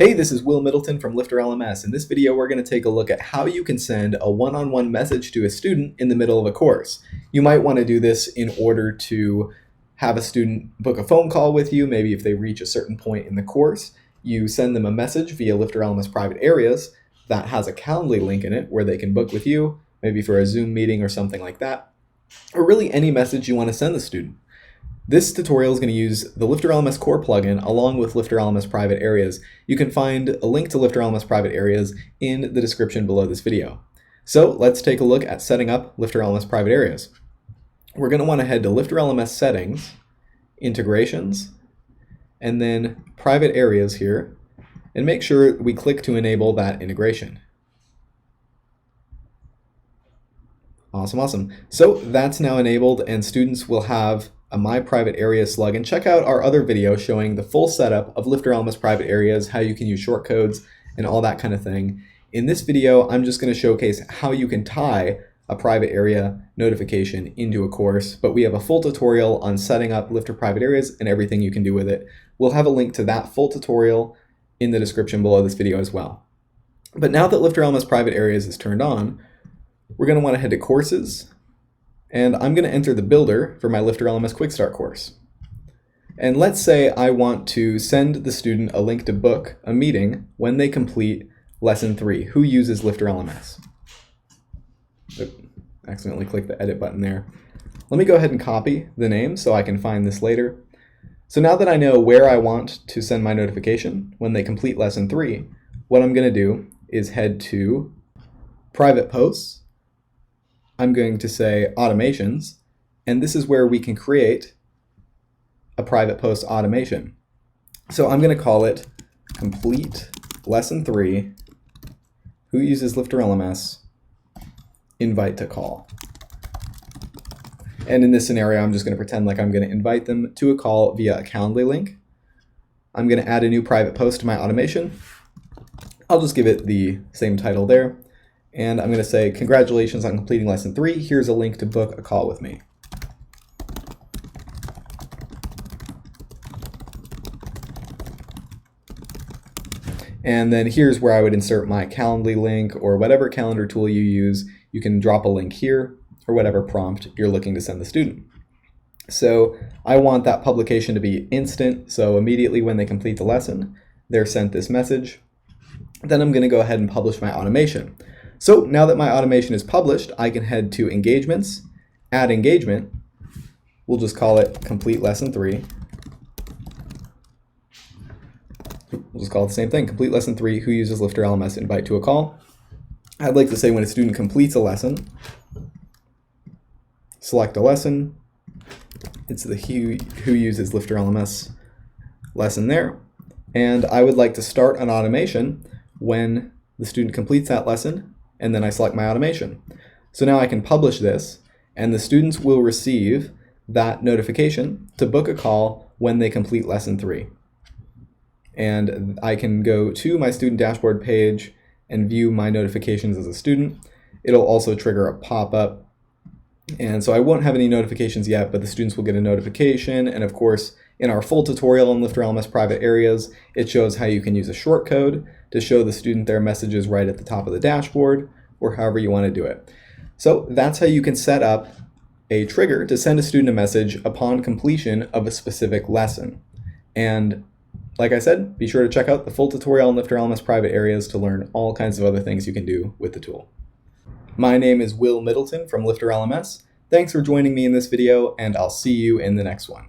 Hey, this is Will Middleton from LifterLMS. In this video, we're going to take a look at how you can send a one-on-one message to a student in the middle of a course. You might want to do this in order to have a student book a phone call with you. Maybe if they reach a certain point in the course, you send them a message via LifterLMS private areas that has a Calendly link in it where they can book with you, maybe for a Zoom meeting or something like that, or really any message you want to send the student. This tutorial is going to use the LifterLMS core plugin along with LifterLMS private areas. You can find a link to LifterLMS private areas in the description below this video. So let's take a look at setting up LifterLMS private areas. We're going to want to head to LifterLMS settings, integrations, and then private areas here, and make sure we click to enable that integration. Awesome. So that's now enabled, and students will have a My Private Areas slug. And check out our other video showing the full setup of LifterLMS private areas, how you can use shortcodes and all that kind of thing. In this video, I'm just going to showcase how you can tie a private area notification into a course, but we have a full tutorial on setting up Lifter private areas and everything you can do with it. We'll have a link to that full tutorial in the description below this video as well. But now that LifterLMS private areas is turned on, we're going to want to head to courses, and I'm going to enter the builder for my LifterLMS Quick Start course. And let's say I want to send the student a link to book a meeting when they complete lesson 3, who uses LifterLMS. Accidentally clicked the edit button there. Let me go ahead and copy the name so I can find this later. So now that I know where I want to send my notification when they complete lesson 3, what I'm going to do is head to private posts. I'm going to say automations, and this is where we can create a private post automation. So I'm going to call it complete lesson 3, who uses LifterLMS, invite to call. And in this scenario, I'm just going to pretend like I'm going to invite them to a call via a Calendly link. I'm going to add a new private post to my automation. I'll just give it the same title there. And I'm going to say, congratulations on completing lesson 3. Here's a link to book a call with me. And then here's where I would insert my Calendly link or whatever calendar tool you use. You can drop a link here or whatever prompt you're looking to send the student. So I want that publication to be instant. So immediately when they complete the lesson, they're sent this message. Then I'm going to go ahead and publish my automation. So now that my automation is published, I can head to engagements, add engagement. We'll just call it complete lesson 3. We'll just call it the same thing, complete lesson 3, who uses LifterLMS, invite to a call. I'd like to say when a student completes a lesson, select a lesson. It's the who uses LifterLMS lesson there. And I would like to start an automation when the student completes that lesson, and then I select my automation. So now I can publish this, and the students will receive that notification to book a call when they complete lesson 3. And I can go to my student dashboard page and view my notifications as a student. It'll also trigger a pop-up. And so I won't have any notifications yet, but the students will get a notification. And of course, in our full tutorial on LifterLMS private areas, it shows how you can use a shortcode to show the student their messages right at the top of the dashboard, or however you want to do it. So that's how you can set up a trigger to send a student a message upon completion of a specific lesson. And like I said, be sure to check out the full tutorial on LifterLMS private areas to learn all kinds of other things you can do with the tool. My name is Will Middleton from LifterLMS. Thanks for joining me in this video, and I'll see you in the next one.